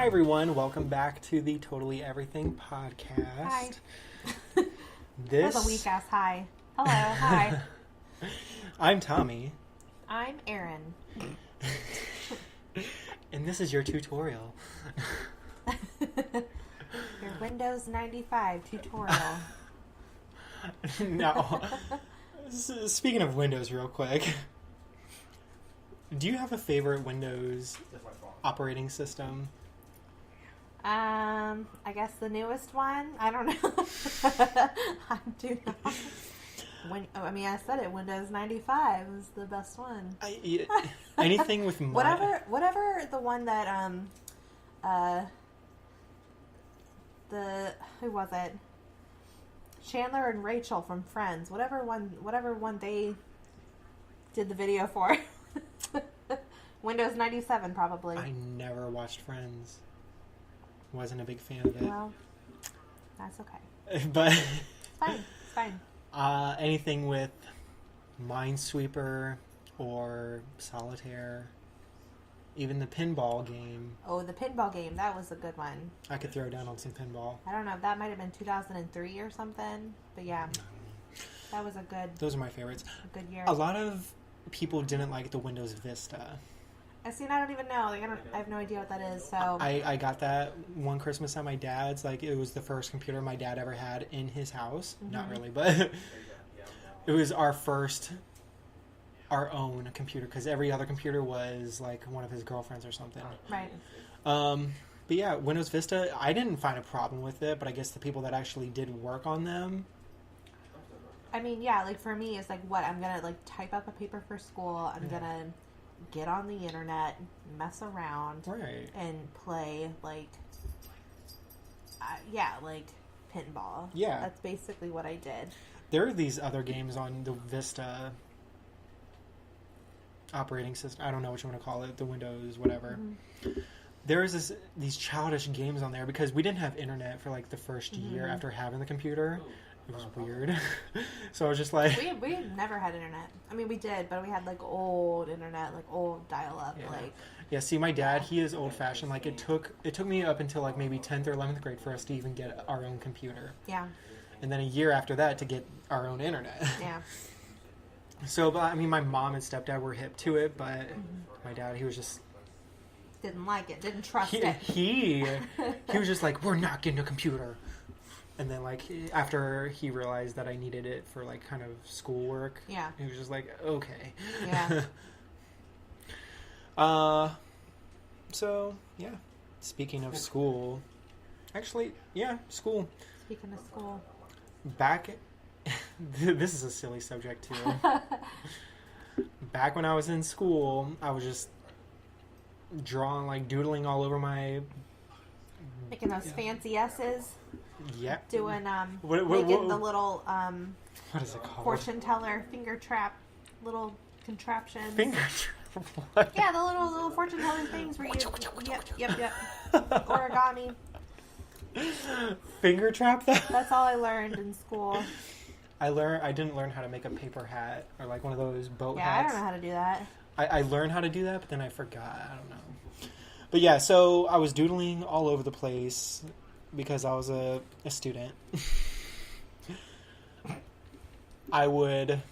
Hi everyone, welcome back to the Totally Everything podcast. Hi. That was a weak ass hi. Hello, hi. I'm Tommy. I'm Erin. And this is your tutorial. Your Windows 95 tutorial. Now, speaking of Windows real quick, do you have a favorite Windows operating system? I guess the newest one. I don't know. I do not. I said it. Windows 95 is the best one. Anything with whatever the one that who was it? Chandler and Rachel from Friends. Whatever one they did the video for. Windows 97 probably. I never watched Friends. Wasn't a big fan of it. Well, that's okay. But It's fine. Anything with Minesweeper or Solitaire, even the pinball game. Oh, the pinball game. That was a good one. I could throw down on some pinball. I don't know. That might have been 2003 or something. But yeah, that was Those are my favorites. a good year. A lot of people didn't like the Windows Vista. I don't even know. I have no idea what that is. So I got that one Christmas at my dad's. It was the first computer my dad ever had in his house. Mm-hmm. Not really, but it was our own computer, because every other computer was one of his girlfriends or something. Right. But yeah, Windows Vista, I didn't find a problem with it, but I guess the people that actually did work on them. I mean, yeah, for me, it's what? I'm going to, type up a paper for school. I'm going to get on the internet, mess around, right, and play, pinball. Yeah. That's basically what I did. There are these other games on the Vista operating system. I don't know what you want to call it, the Windows, whatever. Mm-hmm. There's these childish games on there because we didn't have internet for the first year after having the computer. It was weird. So I was just like... We never had internet. I mean, we did, but we had old internet, old dial-up. Yeah, see, my dad, he is old-fashioned. It took me up until maybe 10th or 11th grade for us to even get our own computer. Yeah. And then a year after that to get our own internet. Yeah. So, but, my mom and stepdad were hip to it, but my dad, he was just... Didn't like it. Didn't trust it. He was just like, we're not getting a computer. And then, after he realized that I needed it for, kind of schoolwork, yeah, he was just like, okay. Yeah. So, yeah. Speaking of school. Actually, yeah, school. Speaking of school. This is a silly subject, too. Back when I was in school, I was just drawing, doodling all over my... Making those fancy S's. Yep. Doing, making the little, what is it called? Fortune teller, finger trap, little contraptions. Finger trap? What? Yeah, the little fortune telling things where you... Yep. Origami. Finger trap that? That's all I learned in school. I didn't learn how to make a paper hat or one of those boat hats. Yeah, I don't know how to do that. I learned how to do that, but then I forgot. I don't know. But yeah, so I was doodling all over the place because I was a student. I would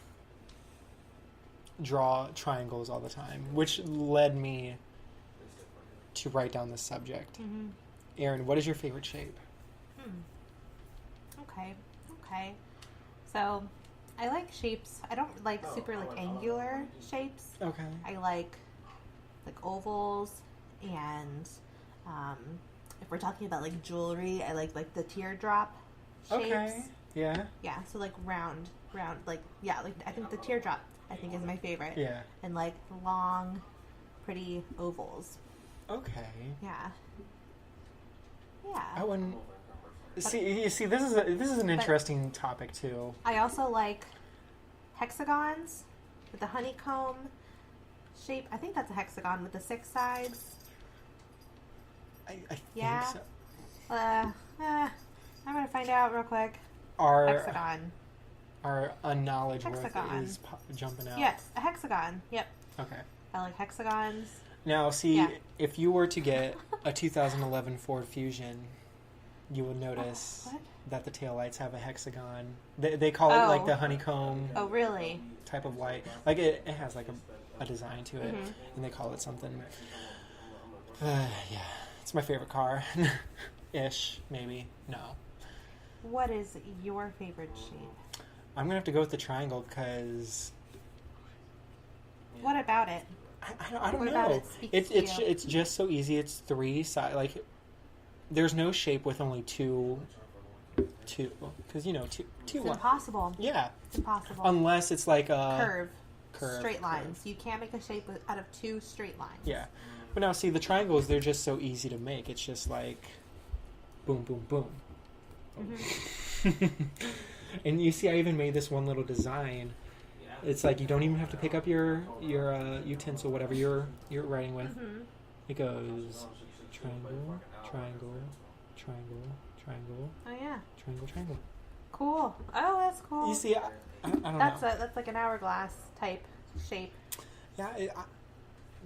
draw triangles all the time, which led me to write down this subject. Mm-hmm. Erin, what is your favorite shape? Okay. So, I like shapes. I don't like super angular shapes. Okay. I like ovals, and if we're talking about jewelry, I like the teardrop shapes. Okay. Yeah. Yeah. So round. I think the teardrop is my favorite. Yeah. And long, pretty ovals. Okay. Yeah. Yeah. I wouldn't. See, this is an interesting topic too. I also like hexagons with the honeycomb shape. I think that's a hexagon with the 6 sides. I think so. I'm gonna find out real quick. Hexagon. Our unknowledge hexagon is jumping out. Yes, a hexagon. Yep. Okay. I like hexagons. Now, see, Yeah. if you were to get a 2011 Ford Fusion, you would notice What? that the taillights have a hexagon. They call it like the honeycomb Oh, really? type of light. Like it has like a design to it, and they call it something. Yeah, it's my favorite car. Ish, maybe. No. What is your favorite shape? I'm going to have to go with the triangle because... What about it? I don't What know. about it speaks to you? It's just so easy. It's three sides. Like, there's no shape with only two. Because, you know, two It's lines. impossible. Yeah. It's impossible. Unless it's like a... Curve. Straight lines. You can't make a shape out of two straight lines. Yeah. But now, see, the triangles, they're just so easy to make. It's just like... Boom, boom, boom. And you see, I even made this one little design. It's like you don't even have to pick up your utensil, whatever you're writing with. It goes triangle, triangle, triangle, triangle. Oh yeah. Triangle, triangle. Cool. Oh, that's cool. You see, I don't know. That's like an hourglass type shape. Yeah,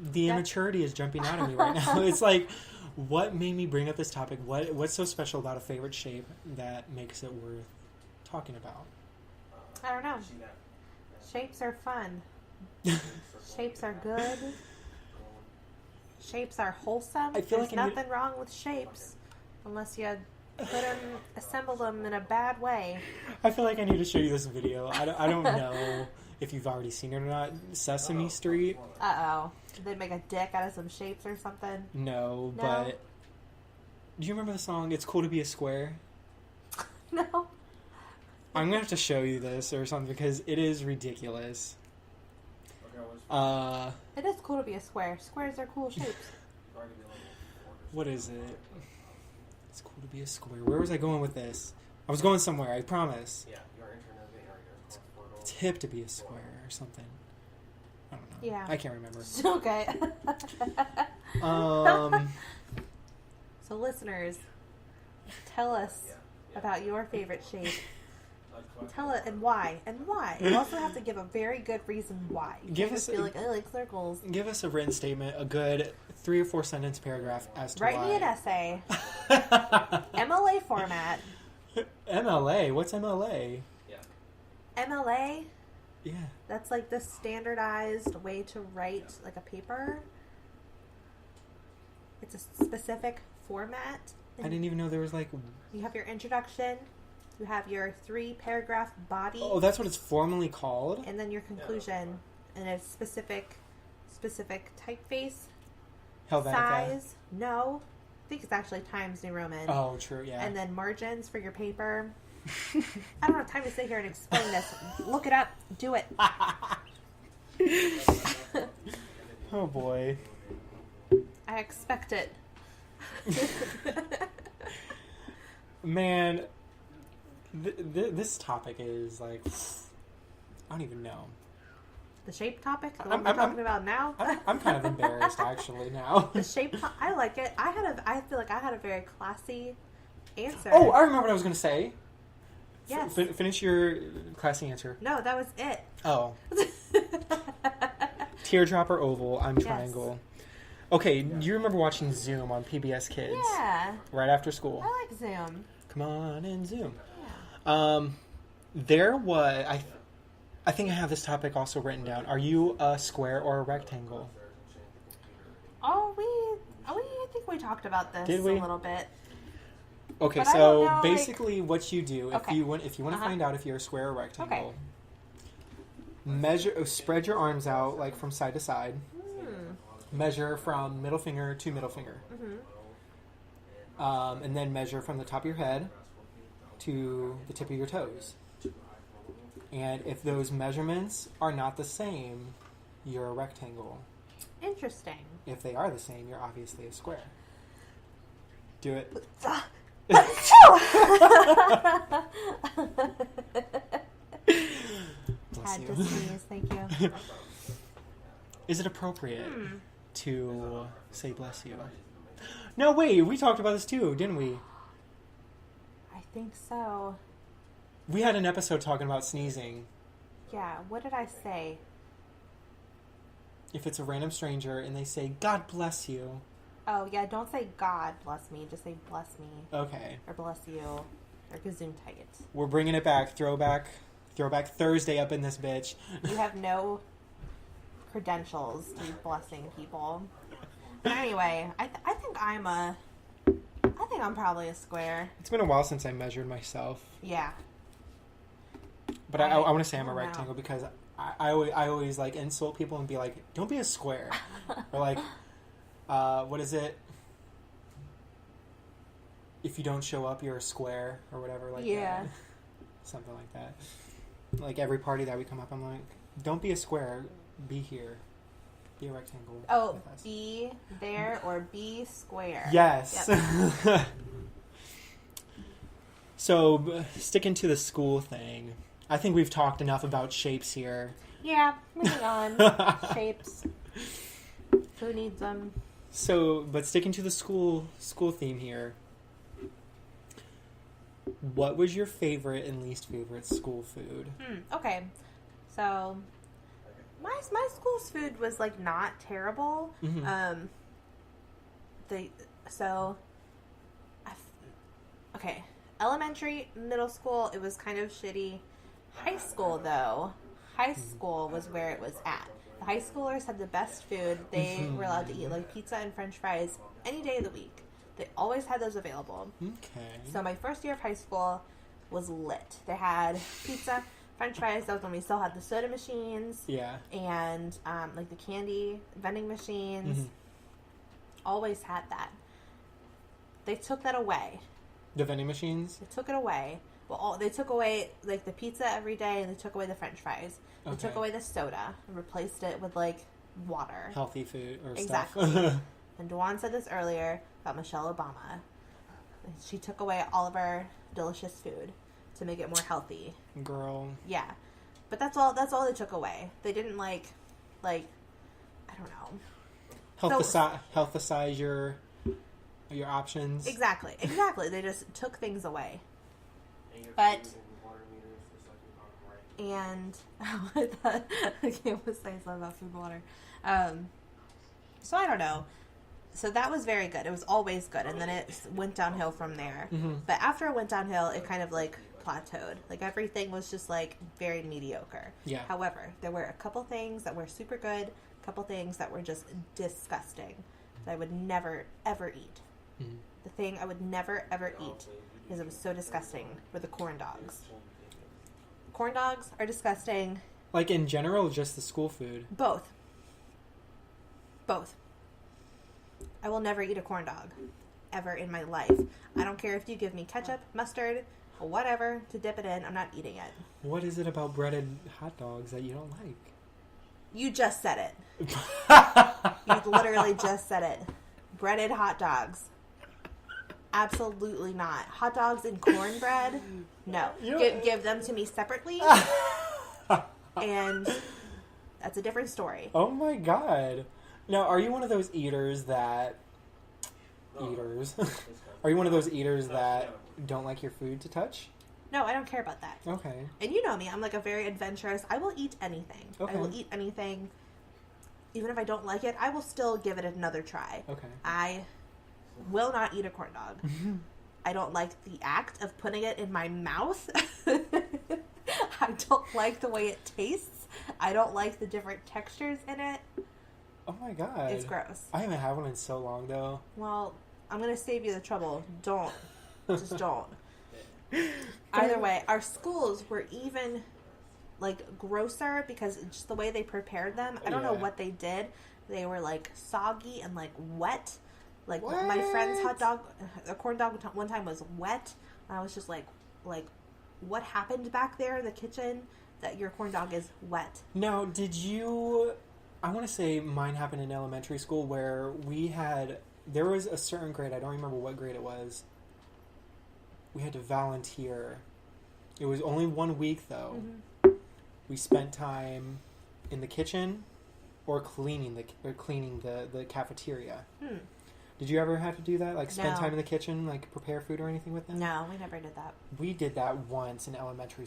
the immaturity is jumping out at me right now. It's like, what made me bring up this topic? What's so special about a favorite shape that makes it worth talking about? I don't know. Shapes are fun. Shapes are good. Shapes are wholesome. I feel There's like nothing wrong with shapes unless you assemble them in a bad way. I feel like I need to show you this video. I don't know if you've already seen it or not. Sesame Street. Uh-oh. Did they make a dick out of some shapes or something? No, but do you remember the song "It's Cool to Be a Square"? No. I'm gonna have to show you this or something because it is ridiculous. It is cool to be a square. Squares are cool shapes. What is it? It's cool to be a square. Where was I going with this? I was going somewhere, I promise. It's hip to be a square or something. I don't know. Yeah. I can't remember. Okay. So listeners, tell us about your favorite shape. Tell it and why. And why. You also have to give a very good reason why. You Give can't us just be like, I like circles. Give us a written statement, a good 3 or 4 sentence paragraph as to Write why. me an essay. MLA format. MLA? What's MLA? MLA? Yeah. That's like the standardized way to write like a paper. It's a specific format. I didn't even know there was like... You have your introduction. You have your 3-paragraph body. Oh, that's what it's formally called? And then your conclusion. And a specific typeface. Helvetica. Size. No. I think it's actually Times New Roman. Oh, true, yeah. And then margins for your paper. I don't have time to sit here and explain this. Look it up. Do it. Oh, boy. I expect it. Man, this topic is like... I don't even know. The shape topic? The one we're talking about now? I'm kind of embarrassed, actually, now. The shape I like it. I feel like I had a very classy answer. Oh, I remember what I was going to say. Yes. Finish your classy answer. No, that was it. Oh. Teardrop or oval, I'm triangle. Okay, do you remember watching Zoom on PBS Kids? Yeah. Right after school. I like Zoom. Come on in, Zoom. Yeah. There was... I think I have this topic also written down. Are you a square or a rectangle? I think we talked about this Did we? a little bit. Okay, But I so don't know, basically what you do if Okay. you want to find out if you're a square or rectangle, Okay. spread your arms out like from side to side. Hmm. Measure from middle finger to middle finger. Mm-hmm. And then measure from the top of your head to the tip of your toes. And if those measurements are not the same, you're a rectangle. Interesting. If they are the same, you're obviously a square. Do it. Bless Had to you. sneeze, thank you. Is it appropriate to say bless you? No, wait, we talked about this too, didn't we? I think so. We had an episode talking about sneezing. Yeah, what did I say? if it's a random stranger and they say, God bless you. Oh, yeah, don't say God bless me. Just say bless me. Okay. Or bless you. Or gesundheit. We're bringing it back. Throwback Thursday up in this bitch. You have no credentials to be blessing people. But anyway, I think I'm probably a square. It's been a while since I measured myself. Yeah. But I want to say I'm a Oh, rectangle because I always like insult people and be like, don't be a square. Or like, what is it? If you don't show up, you're a square or whatever like that. Something like that. Like every party that we come up, I'm like, don't be a square, be here. Be a rectangle. Oh, be there or be square. Yes. Yep. So, sticking to the school thing, I think we've talked enough about shapes here. Yeah, moving on. Shapes. Who needs them? So, but sticking to the school theme here, what was your favorite and least favorite school food? Okay, so my school's food was like not terrible. Mm-hmm. Okay, elementary, middle school, it was kind of shitty. High school though, high school was where it was at. The high schoolers had the best food. They were allowed to eat like pizza and French fries any day of the week. They always had those available. Okay. So my first year of high school was lit. They had pizza, French fries. That was when we still had the soda machines. Yeah. And like the candy vending machines. Mm-hmm. Always had that. They took that away. The vending machines? They took it away. Well, they took away like the pizza every day, and they took away the French fries. They took away the soda and replaced it with like water. Healthy food or Exactly. stuff. And Dewan said this earlier about Michelle Obama. She took away all of our delicious food to make it more healthy. Girl. Yeah. But that's all they took away. They didn't like I don't know. Healthicize your options. Exactly. They just took things away. But and I thought I can't say something about food and water. So I don't know. So that was very good. It was always good, and then it went downhill from there. Mm-hmm. But after it went downhill, it kind of like plateaued. Like everything was just like very mediocre. Yeah. However, there were a couple things that were super good, a couple things that were just disgusting that I would never ever eat. Mm-hmm. The thing I would never ever eat because it was so disgusting were the corn dogs. Corn dogs are disgusting. Like in general, just the school food. Both. I will never eat a corn dog. Ever in my life. I don't care if you give me ketchup, mustard, or whatever to dip it in. I'm not eating it. What is it about breaded hot dogs that you don't like? You just said it. You literally just said it. Breaded hot dogs. Absolutely not. Hot dogs and cornbread? No. Give them to me separately. And that's a different story. Oh my god. Now, are you one of those eaters that... Are you one of those eaters that don't like your food to touch? No, I don't care about that. Okay. And you know me. I'm like a very adventurous... I will eat anything. Okay. I will eat anything. Even if I don't like it, I will still give it another try. Okay. I will not eat a corn dog. I don't like the act of putting it in my mouth. I don't like the way it tastes. I don't like the different textures in it. Oh my god. It's gross. I haven't had one in so long, though. Well, I'm going to save you the trouble. Don't. Just don't. Either way, our schools were even, like, grosser because just the way they prepared them. I don't know what they did. They were, like, soggy and, like, wet. Like, what? My friend's a corn dog one time was wet. And I was just like, what happened back there in the kitchen that your corn dog is wet? Now, did you... I want to say mine happened in elementary school where there was a certain grade, I don't remember what grade it was, we had to volunteer. It was only 1 week, though. Mm-hmm. We spent time in the kitchen or cleaning the cafeteria. Did you ever have to do that? Like, spend time in the kitchen, like, prepare food or anything with them? No, we never did that. We did that once in elementary